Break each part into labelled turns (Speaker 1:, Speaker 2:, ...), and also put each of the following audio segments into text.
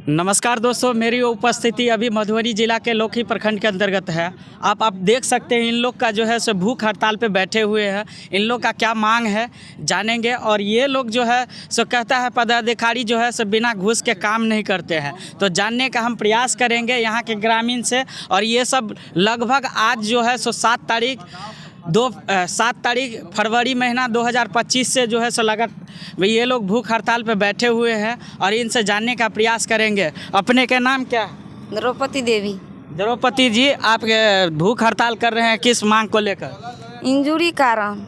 Speaker 1: नमस्कार दोस्तों, मेरी उपस्थिति अभी मधुबनी जिला के लोकी प्रखंड के अंतर्गत है। आप देख सकते हैं इन लोग का जो है सो भूख हड़ताल पे बैठे हुए हैं। इन लोग का क्या मांग है जानेंगे। और ये लोग जो है सो कहता है पदाधिकारी जो है सो बिना घूस के काम नहीं करते हैं, तो जानने का हम प्रयास करेंगे यहाँ के ग्रामीण से। और ये सब लगभग आज जो है सो 7 तारीख फरवरी महीना 2025 से जो है सो ये लोग भूख हड़ताल पे बैठे हुए हैं और इनसे जानने का प्रयास करेंगे। अपने के नाम क्या है?
Speaker 2: द्रौपदी देवी।
Speaker 1: द्रौपदी जी, आप भूख हड़ताल कर रहे हैं किस मांग को लेकर?
Speaker 2: इंजूरी कारण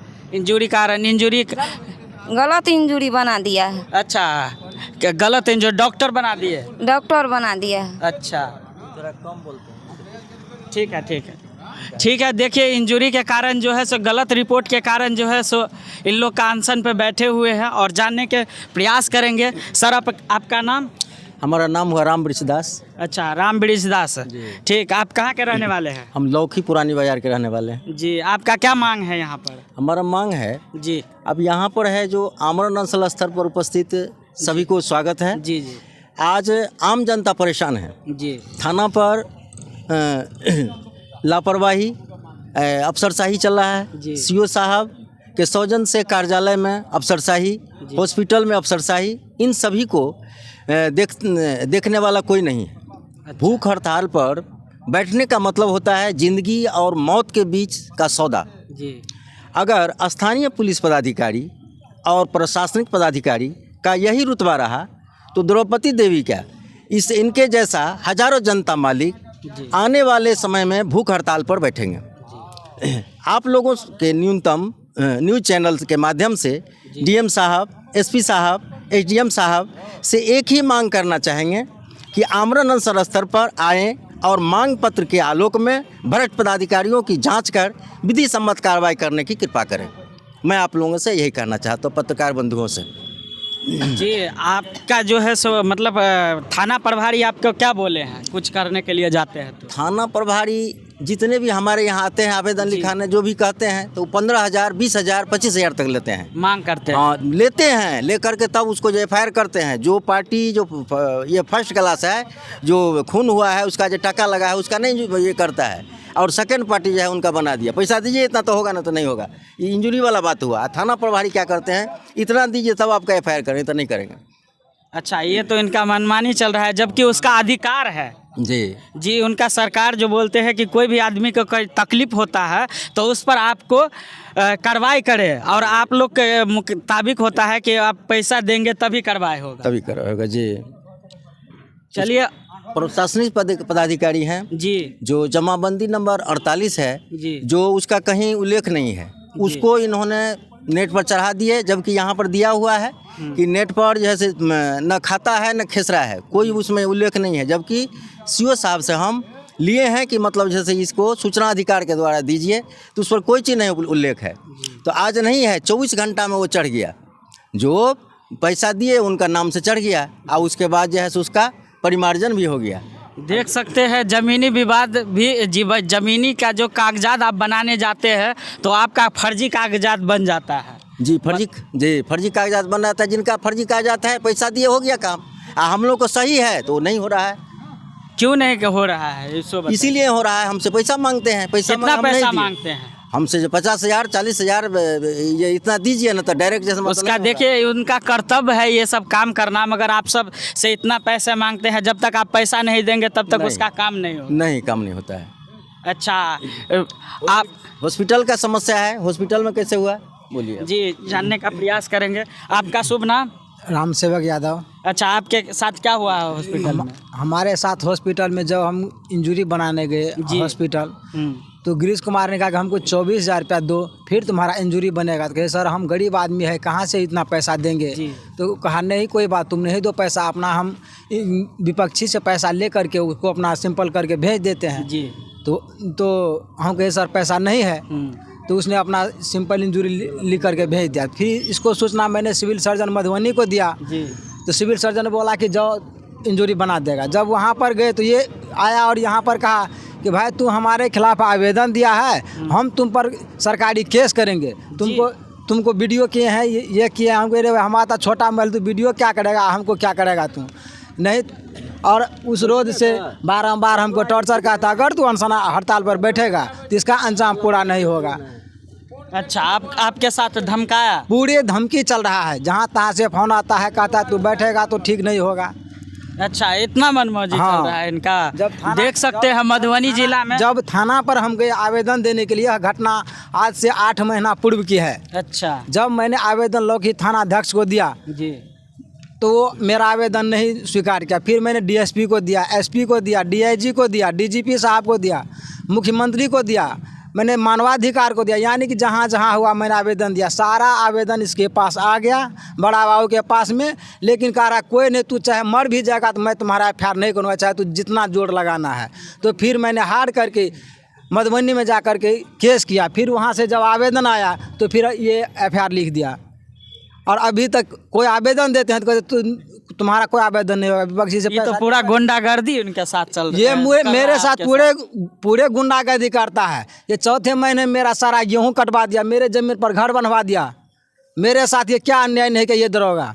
Speaker 2: गलत इंजूरी बना दिया है।
Speaker 1: अच्छा, गलत इंजूरी डॉक्टर बना दिए?
Speaker 2: डॉक्टर बना दिया है।
Speaker 1: अच्छा, ठीक है। देखिए, इंजरी के कारण जो है सो गलत रिपोर्ट के कारण जो है सो इन लोग का अनशन पे बैठे हुए हैं और जानने के प्रयास करेंगे। सर, आपका नाम?
Speaker 3: हमारा नाम हुआ राम वृषदास।
Speaker 1: अच्छा, राम वृषदास। ठीक, आप कहाँ के रहने वाले हैं?
Speaker 3: हम लौकी पुरानी बाजार के रहने वाले हैं
Speaker 1: जी। आपका क्या मांग है यहाँ पर?
Speaker 3: हमारा मांग है
Speaker 1: जी,
Speaker 3: अब यहाँ पर है जो आमरण अनशन स्थल पर उपस्थित सभी को स्वागत है।
Speaker 1: जी।
Speaker 3: आज आम जनता परेशान है
Speaker 1: जी।
Speaker 3: थाना पर लापरवाही अफसरशाही चल रहा है। सीओ साहब के सौजन से कार्यालय में अफसरशाही, हॉस्पिटल में अफसरशाही, इन सभी को देखने वाला कोई नहीं है।
Speaker 1: अच्छा।
Speaker 3: भूख हड़ताल पर बैठने का मतलब होता है जिंदगी और मौत के बीच का सौदा।
Speaker 1: जी।
Speaker 3: अगर स्थानीय पुलिस पदाधिकारी और प्रशासनिक पदाधिकारी का यही रुतबा रहा तो द्रौपदी देवी क्या, इनके जैसा हजारों जनता मालिक आने वाले समय में भूख हड़ताल पर बैठेंगे। आप लोगों के न्यूनतम न्यूज़ चैनल के माध्यम से डीएम साहब, एसपी साहब, एसडीएम साहब से एक ही मांग करना चाहेंगे कि आमरण अनशन स्तर पर आएँ और मांग पत्र के आलोक में भ्रष्ट पदाधिकारियों की जांच कर विधि सम्मत कार्रवाई करने की कृपा करें। मैं आप लोगों से यही कहना चाहता हूँ, पत्रकार बंधुओं से।
Speaker 1: जी, आपका जो है सो मतलब थाना प्रभारी आपको क्या बोले हैं कुछ करने के लिए जाते हैं तो?
Speaker 3: थाना प्रभारी जितने भी हमारे यहाँ आते हैं आवेदन लिखाने, जो भी कहते हैं तो 15,000, 20,000, 25,000 तक लेते हैं,
Speaker 1: मांग करते हैं।
Speaker 3: हाँ, लेते हैं। लेकर के तब उसको जो FIR करते हैं। जो पार्टी जो ये फर्स्ट क्लास है, जो खून हुआ है, उसका जो टका लगा है, उसका नहीं ये करता है। और सेकंड पार्टी जो है उनका बना दिया, पैसा दीजिए इतना तो होगा ना, तो नहीं होगा। ये इंजरी वाला बात हुआ। थाना प्रभारी क्या करते हैं, इतना दीजिए तब आपका FIR करें, तो नहीं करेंगे।
Speaker 1: अच्छा, ये तो इनका मनमानी चल रहा है, जबकि उसका अधिकार है। जी, उनका सरकार जो बोलते हैं कि कोई भी आदमी को कोई तकलीफ होता है तो उस पर आपको कार्रवाई करे, और आप लोग के मुताबिक होता है कि आप पैसा देंगे तभी कार्रवाई होगा। जी, चलिए।
Speaker 3: प्रशासनिक पदाधिकारी हैं जी, जो जमाबंदी नंबर 48 है जी, जो उसका कहीं उल्लेख नहीं है, उसको इन्होंने नेट पर चढ़ा दिए, जबकि यहाँ पर दिया हुआ है कि नेट पर जैसे न खाता है न खेसरा है, कोई उसमें उल्लेख नहीं है। जबकि सीओ साहब से हम लिए हैं कि मतलब जैसे इसको सूचना अधिकार के द्वारा दीजिए, तो उस पर कोई चीज़ नहीं उल्लेख है। तो आज नहीं है, 24 घंटा में वो चढ़ गया। जो पैसा दिए उनका नाम से चढ़ गया और उसके बाद जो है उसका परिमार्जन भी हो गया।
Speaker 1: देख सकते हैं ज़मीनी विवाद भी, ज़मीनी का जो कागजात आप बनाने जाते हैं तो आपका फर्जी कागजात बन जाता है।
Speaker 3: जी, फर्जी कागजात बन जाता है। जिनका फर्जी कागजात है, पैसा दिए हो गया काम, हम लोग को सही है तो नहीं हो रहा है।
Speaker 1: क्यों नहीं हो रहा है?
Speaker 3: इसीलिए हो रहा है, हमसे पैसा मांगते हैं।
Speaker 1: कितना पैसा मांगते हैं?
Speaker 3: हमसे जो 50,000, 40,000 ये इतना दीजिए ना, तो डायरेक्ट जैसे
Speaker 1: उसका देखिए, उनका कर्तव्य है ये सब काम करना, मगर आप सब से इतना पैसे मांगते हैं। जब तक आप पैसा नहीं देंगे तब तक उसका काम
Speaker 3: काम नहीं होता है।
Speaker 1: अच्छा, आप
Speaker 3: हॉस्पिटल का समस्या है, हॉस्पिटल में कैसे हुआ बोलिए?
Speaker 1: जी, जानने का प्रयास करेंगे। आपका शुभ नाम?
Speaker 4: राम सेवक यादव।
Speaker 1: अच्छा, आपके साथ क्या हुआ है हॉस्पिटल में?
Speaker 4: हमारे साथ हॉस्पिटल में जब हम इंजरी बनाने गए हॉस्पिटल, तो गिरीश कुमार ने कहा कि हमको 24,000 रुपया दो, फिर तुम्हारा इंजरी बनेगा। तो कहे सर, हम गरीब आदमी है, कहाँ से इतना पैसा देंगे? तो कहा नहीं, कोई बात, तुम नहीं दो पैसा, अपना हम विपक्षी से पैसा ले करके उसको अपना सिंपल करके भेज देते हैं जी। तो हम कहे सर पैसा नहीं है, तो उसने अपना सिंपल इंजरी लिख करके भेज दिया। फिर इसको सूचना मैंने सिविल सर्जन मधुबनी को दिया जी। तो सिविल सर्जन ने बोला कि जाओ इंजरी बना देगा। जब वहाँ पर गए तो ये आया और यहाँ पर कहा कि भाई तू हमारे खिलाफ आवेदन दिया है, हम तुम पर सरकारी केस करेंगे, तुमको वीडियो किए हैं, ये किए हैं। हम कह रहे हमारा छोटा महल, तू वीडियो क्या करेगा, हमको क्या करेगा तू? नहीं, और उस रोज से बारंबार हमको टॉर्चर करता है, अगर तू अनशन हड़ताल पर बैठेगा तो इसका अंजाम पूरा नहीं होगा।
Speaker 1: अच्छा, आपके साथ धमकाया?
Speaker 4: पूरे धमकी चल रहा है, जहाँ तहाँ से फोन आता है, कहता है तू बैठेगा तो ठीक नहीं होगा।
Speaker 1: अच्छा, इतना मनमौजी
Speaker 4: हाँ।
Speaker 1: चल रहा है इनका।
Speaker 4: जब थाना-
Speaker 1: देख सकते हैं मधुबनी जिला में।
Speaker 4: जब थाना पर हम गए आवेदन देने के लिए, यह घटना आज से 8 महीना पूर्व की है।
Speaker 1: अच्छा
Speaker 4: जब मैंने आवेदन लौकी थाना अध्यक्ष को दिया
Speaker 1: जी,
Speaker 4: तो वो मेरा आवेदन नहीं स्वीकार किया। फिर मैंने डीएसपी को दिया, एसपी को दिया, डीआईजी को दिया, डीजीपी साहब को दिया, मुख्यमंत्री को दिया, मैंने मानवाधिकार को दिया, यानी कि जहाँ जहाँ हुआ मैंने आवेदन दिया। सारा आवेदन इसके पास आ गया, बड़ा बाबू के पास में, लेकिन कह रहा कोई नहीं, तू चाहे मर भी जाएगा तो मैं तुम्हारा एफआईआर नहीं करूँगा, चाहे तू जितना जोर लगाना है। तो फिर मैंने हार करके मधुबनी में जा कर के केस किया। फिर वहाँ से जब आवेदन आया तो फिर ये एफआईआर लिख दिया, और अभी तक कोई आवेदन देते हैं तो कहते तुम्हारा कोई आवेदन नहीं होगा, विपक्षी से
Speaker 1: ये तो
Speaker 4: पैसा-
Speaker 1: पूरा गुंडागर्दी उनके साथ चल रहा
Speaker 4: ये
Speaker 1: है।
Speaker 4: मेरे साथ
Speaker 1: आपके
Speaker 4: पूरे गुंडागर्दी करता है। ये चौथे महीने में मेरा सारा गेहूं कटवा दिया, मेरे जमीन पर घर बनवा दिया। मेरे साथ ये क्या अन्याय नहीं कि ये दरोगा,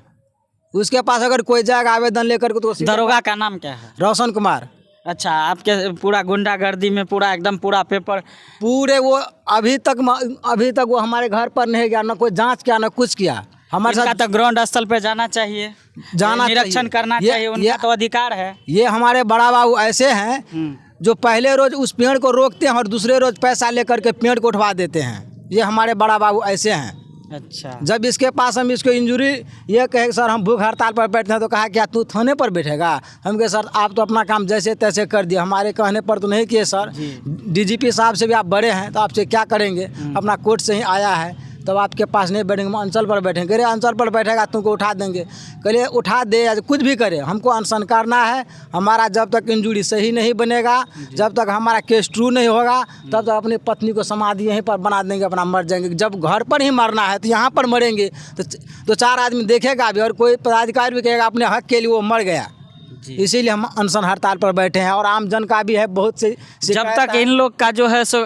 Speaker 4: उसके पास अगर कोई जाएगा आवेदन लेकर के तो
Speaker 1: दरोगा का नाम क्या है?
Speaker 4: रोशन कुमार।
Speaker 1: अच्छा, आपके पूरा गुंडागर्दी में पूरा एकदम पूरा पेपर
Speaker 4: पूरे वो अभी तक वो हमारे घर पर नहीं गया, ना कोई जांच किया, ना कुछ किया। हमारे
Speaker 1: इनका
Speaker 4: साथ
Speaker 1: तो ग्राउंड स्थल पे जाना चाहिए,
Speaker 4: जाना
Speaker 1: निरीक्षण
Speaker 4: चाहिए।
Speaker 1: करना
Speaker 4: ये-
Speaker 1: चाहिए, उनका
Speaker 4: ये-
Speaker 1: तो अधिकार है।
Speaker 4: ये हमारे बड़ा बाबू ऐसे हैं जो पहले रोज उस पेड़ को रोकते हैं और दूसरे रोज पैसा लेकर के पेड़ को उठवा देते हैं। ये हमारे बड़ा बाबू ऐसे हैं।
Speaker 1: अच्छा,
Speaker 4: जब इसके पास हम इसको इंजरी ये कहे सर हम भूख हड़ताल पर बैठते हैं, तो कहा क्या तू थाने पर बैठेगा? हम कहे सर आप तो अपना काम जैसे तैसे कर दिए, हमारे कहने पर तो नहीं किए सर। डीजीपी साहब से भी आप बड़े हैं तो आपसे क्या करेंगे, अपना कोर्ट से ही आया है, तब आपके पास नहीं बैठेंगे, हम अंचल पर बैठेंगे। अरे अंचल पर बैठेगा तुमको उठा देंगे। कहिए उठा दे या कुछ भी करे, हमको अनशन करना है। हमारा जब तक इंजरी सही नहीं बनेगा, जब तक हमारा केस ट्रू नहीं होगा, तब तक अपनी पत्नी को समाधि यहीं पर बना देंगे, अपना मर जाएंगे। जब घर पर ही मरना है तो यहाँ पर मरेंगे, तो 4 आदमी देखेगा भी और कोई पदाधिकारी भी कहेगा अपने हक के लिए वो मर गया। इसीलिए हम अनशन हड़ताल पर बैठे हैं, और आम जन का भी है बहुत से
Speaker 1: जब तक इन लोग का जो है सो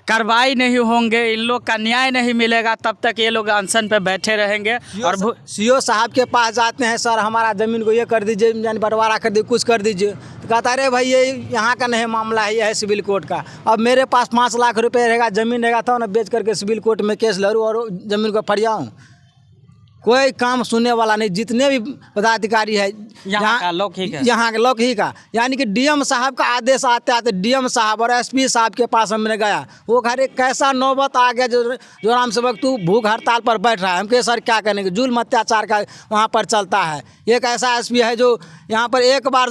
Speaker 1: कार्रवाई नहीं होंगे, इन लोग का न्याय नहीं मिलेगा, तब तक ये लोग अनशन पे बैठे रहेंगे। और
Speaker 4: सीओ साहब के पास जाते हैं, सर हमारा ज़मीन को ये कर दीजिए, यानी बंटवारा कर दीजिए, कुछ कर दीजिए। तो कहता है अरे भाई ये यहाँ का नहीं मामला है, ये है सिविल कोर्ट का। अब मेरे पास 5 लाख रुपए रहेगा, ज़मीन रहेगा, तो ना बेच करके सिविल कोर्ट में केस लड़ूँ और ज़मीन को फरियाऊँ। कोई काम सुनने वाला नहीं। जितने भी पदाधिकारी है
Speaker 1: यहाँ का लौकिक है,
Speaker 4: यहाँ के लौकिक का, यानी कि डीएम साहब का आदेश आते आते डीएम साहब और एसपी साहब के पास हमने गया। वो घर एक कैसा नौबत आ गया जो राम सेवक तू भूख हड़ताल पर बैठ रहा है। हम कहे सर क्या करेंगे, जुल्म अत्याचार का वहाँ पर चलता है। एक ऐसा एसपी है जो यहाँ पर एक बार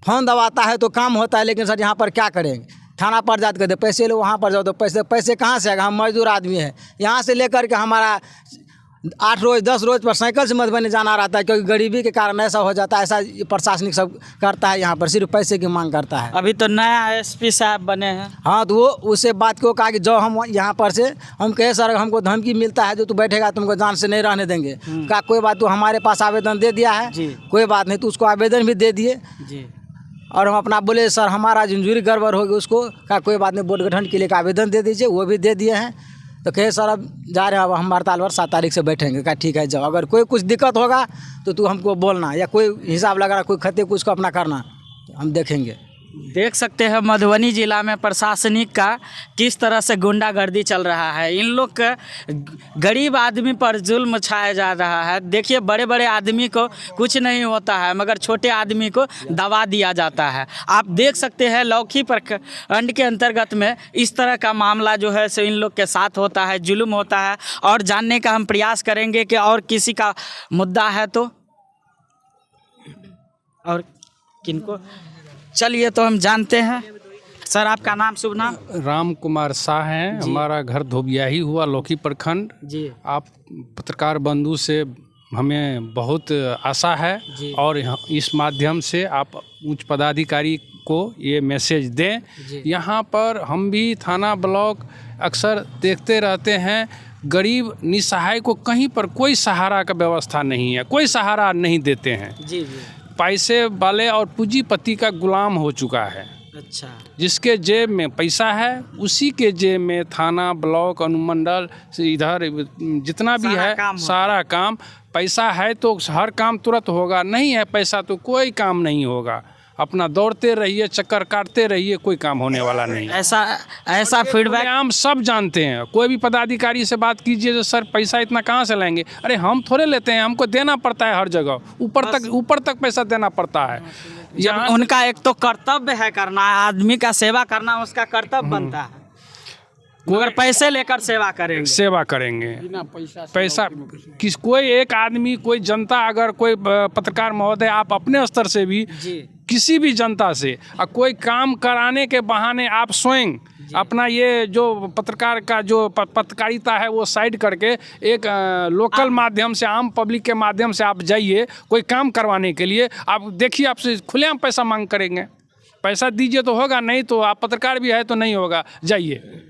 Speaker 4: फोन दबाता है तो काम होता है, लेकिन सर यहाँ पर क्या करेंगे, थाना पर जाते कहते पैसे लो, वहाँ पर जाओ तो पैसे कहाँ से आएगा, हम मजदूर आदमी हैं। यहाँ से लेकर के हमारा 8 रोज 10 रोज पर साइकिल से मधुबनी जाना रहता है, क्योंकि गरीबी के कारण ऐसा हो जाता है। ऐसा प्रशासनिक सब करता है, यहाँ पर सिर्फ पैसे की मांग करता है।
Speaker 1: अभी तो नया एसपी साहब बने हैं।
Speaker 4: हाँ, तो वो उससे बात को कहा कि जो हम यहाँ पर से हम कहे सर हमको धमकी मिलता है, जो तू बैठेगा तुमको जान से नहीं रहने देंगे। कहा कोई बात, तो हमारे पास आवेदन दे दिया है, कोई बात नहीं। तो उसको आवेदन भी दे दिए
Speaker 1: जी,
Speaker 4: और हम अपना बोले सर हमारा इंजरी गड़बड़ होगी, उसको कहा कोई बात नहीं, बोर्ड गठन के लिए आवेदन दे दीजिए, वो भी दे दिए हैं। तो कहे सर अब जा रहे हैं, अब हम हड़ताल पर 7 तारीख से बैठेंगे। कहा ठीक है जाओ, अगर कोई कुछ दिक्कत होगा तो तू हमको बोलना, या कोई हिसाब लगा रहा, कोई खते कुछ को अपना करना, हम देखेंगे।
Speaker 1: देख सकते हैं मधुबनी जिला में प्रशासनिक का किस तरह से गुंडागर्दी चल रहा है। इन लोग का गरीब आदमी पर जुल्म छाया जा रहा है। देखिए बड़े बड़े आदमी को कुछ नहीं होता है, मगर छोटे आदमी को दबा दिया जाता है। आप देख सकते हैं लौकी प्रखंड के अंतर्गत में इस तरह का मामला जो है सो इन लोग के साथ होता है, जुल्म होता है। और जानने का हम प्रयास करेंगे कि और किसी का मुद्दा है तो, और किनको, चलिए तो हम जानते हैं। सर आपका नाम, शुभ नाम?
Speaker 5: राम कुमार शाह हैं, हमारा घर धोबिया ही हुआ, लौकी प्रखंड।
Speaker 1: जी,
Speaker 5: आप पत्रकार बंधु से हमें बहुत आशा है, और इस माध्यम से आप उच्च पदाधिकारी को ये मैसेज दें। यहाँ पर हम भी थाना ब्लॉक अक्सर देखते रहते हैं, गरीब निसहाय को कहीं पर कोई सहारा का व्यवस्था नहीं है, कोई सहारा नहीं देते हैं।
Speaker 1: जी,
Speaker 5: पैसे वाले और पूंजीपति का गुलाम हो चुका है।
Speaker 1: अच्छा,
Speaker 5: जिसके जेब में पैसा है उसी के जेब में थाना ब्लॉक अनुमंडल से इधर जितना भी
Speaker 1: सारा
Speaker 5: है
Speaker 1: काम होता
Speaker 5: सारा काम। पैसा है तो हर काम तुरंत होगा, नहीं है पैसा तो कोई काम नहीं होगा। अपना दौड़ते रहिए, चक्कर काटते रहिए, कोई काम होने वाला नहीं।
Speaker 1: ऐसा फीडबैक
Speaker 5: हम सब जानते हैं। कोई भी पदाधिकारी से बात कीजिए तो सर पैसा इतना कहाँ से लाएंगे? अरे हम थोड़े लेते हैं, हमको देना पड़ता है हर जगह, ऊपर तक पैसा देना पड़ता है।
Speaker 1: जब उनका एक तो कर्तव्य है करना, आदमी का सेवा करना उसका कर्तव्य बनता है, मगर पैसे लेकर सेवा करेंगे पैसा किस कोई एक आदमी, कोई जनता, अगर कोई पत्रकार महोदय, आप अपने स्तर से भी किसी भी जनता से कोई काम कराने के बहाने आप स्वयं अपना ये जो पत्रकार का जो पत्रकारिता है वो साइड करके एक लोकल माध्यम से, आम पब्लिक के माध्यम से आप जाइए कोई काम करवाने के लिए, आप देखिए आपसे खुलेआम पैसा मांग करेंगे। पैसा दीजिए तो होगा, नहीं तो आप पत्रकार भी है तो नहीं होगा, जाइए।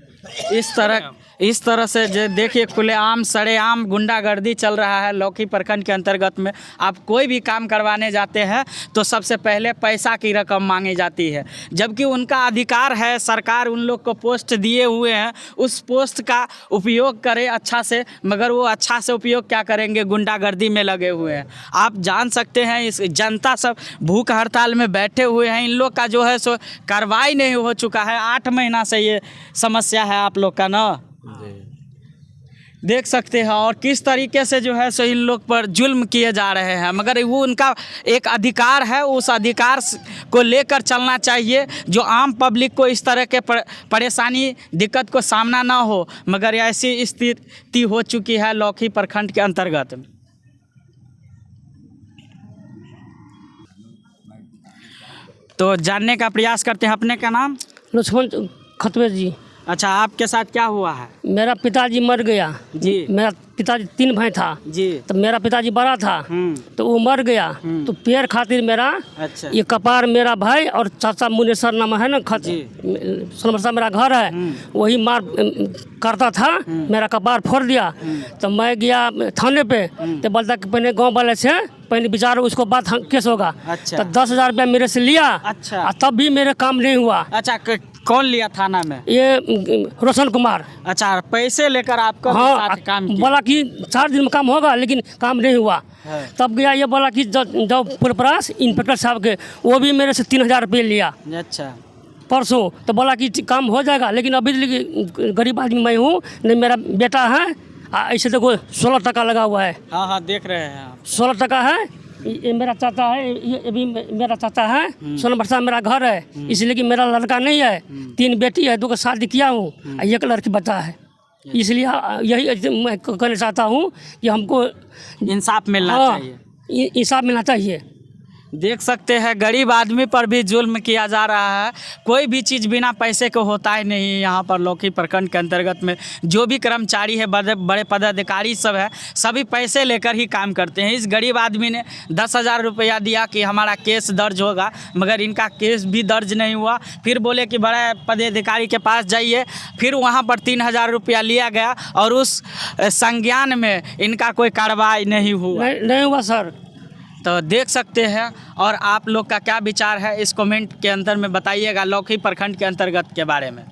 Speaker 1: इस तरह से देखिए खुलेआम सरेआम गुंडागर्दी चल रहा है लौकी प्रखंड के अंतर्गत में। आप कोई भी काम करवाने जाते हैं तो सबसे पहले पैसा की रकम मांगी जाती है, जबकि उनका अधिकार है, सरकार उन लोग को पोस्ट दिए हुए हैं, उस पोस्ट का उपयोग करें अच्छा से, मगर वो अच्छा से उपयोग क्या करेंगे, गुंडागर्दी में लगे हुए हैं। आप जान सकते हैं इस जनता सब भूख हड़ताल में बैठे हुए हैं, इन लोग का जो है सो कार्रवाई नहीं हो चुका है। 8 महीना से ये समस्या है आप लोग का ना, देख सकते हैं। और किस तरीके से जो है सो इन लोग पर जुल्म किए जा रहे हैं, मगर वो उनका एक अधिकार है, उस अधिकार को लेकर चलना चाहिए, जो आम पब्लिक को इस तरह के परेशानी दिक्कत को सामना ना हो, मगर ऐसी स्थिति हो चुकी है लौकी प्रखंड के अंतर्गत। तो जानने का प्रयास करते हैं। अपने का नाम?
Speaker 6: लक्ष्मण खतवे जी।
Speaker 1: अच्छा, आपके साथ क्या हुआ है?
Speaker 6: मेरा पिताजी मर गया
Speaker 1: जी।
Speaker 6: मेरा पिताजी 3 भाई था
Speaker 1: जी।
Speaker 6: तो मेरा पिताजी बड़ा था तो वो मर गया, तो पैर खातिर मेरा
Speaker 1: अच्छा।
Speaker 6: ये कपार मेरा भाई और चाचा मुनेसर नाम है ना, सोनबरसा मेरा घर है, वही मार करता था, मेरा कपार फोड़ दिया। तो मैं गया थाने पे, तो बोलता कि पहले गाँव वाले से पहले विचार, उसको बाद केस होगा।
Speaker 1: अच्छा।
Speaker 6: तो 10,000 रुपया मेरे से लिया।
Speaker 1: अच्छा।
Speaker 6: तब भी मेरे काम नहीं हुआ।
Speaker 1: अच्छा, कौन लिया थाना में?
Speaker 6: ये रोशन कुमार।
Speaker 1: अच्छा, पैसे लेकर आपको
Speaker 6: हाँ,
Speaker 1: काम किया?
Speaker 6: बोला कि 4 दिन में काम होगा, लेकिन काम नहीं हुआ। तब गया, ये बोला कि जब पुरपरास इंस्पेक्टर साहब के, वो भी मेरे से 3,000 रुपये लिया।
Speaker 1: अच्छा।
Speaker 6: परसों तो बोला कि काम हो जाएगा, लेकिन अभी गरीब आदमी मैं हूँ, नहीं मेरा बेटा है। ऐसे देखो 16 टका लगा हुआ है।
Speaker 1: हाँ हाँ, देख रहे हैं आप।
Speaker 6: 16 टका है। ये मेरा चाचा है, ये भी मेरा चाचा है। सोनबरसा मेरा घर है, इसलिए कि मेरा लड़का नहीं है, 3 बेटी है, 2 को शादी किया हूँ, 1 लड़की बच्चा है। इसलिए यही मैं कहना चाहता हूँ कि हमको
Speaker 1: इंसाफ मिलना चाहिए।
Speaker 6: इंसाफ मिलना चाहिए।
Speaker 1: देख सकते हैं गरीब आदमी पर भी जुल्म किया जा रहा है। कोई भी चीज़ बिना पैसे को होता ही नहीं। यहाँ पर लौकी प्रखंड के अंतर्गत में जो भी कर्मचारी है, बड़े पदाधिकारी सब है, सभी पैसे लेकर ही काम करते हैं। इस गरीब आदमी ने 10,000 रुपया दिया कि हमारा केस दर्ज होगा, मगर इनका केस भी दर्ज नहीं हुआ। फिर बोले कि बड़े पदाधिकारी के पास जाइए, फिर वहाँ पर 3,000 रुपया लिया गया और उस संज्ञान में इनका कोई कार्रवाई नहीं हुआ।
Speaker 6: नहीं हुआ सर।
Speaker 1: तो देख सकते हैं। और आप लोग का क्या विचार है इस कमेंट के अंदर में बताइएगा लौकी प्रखंड के अंतर्गत के बारे में।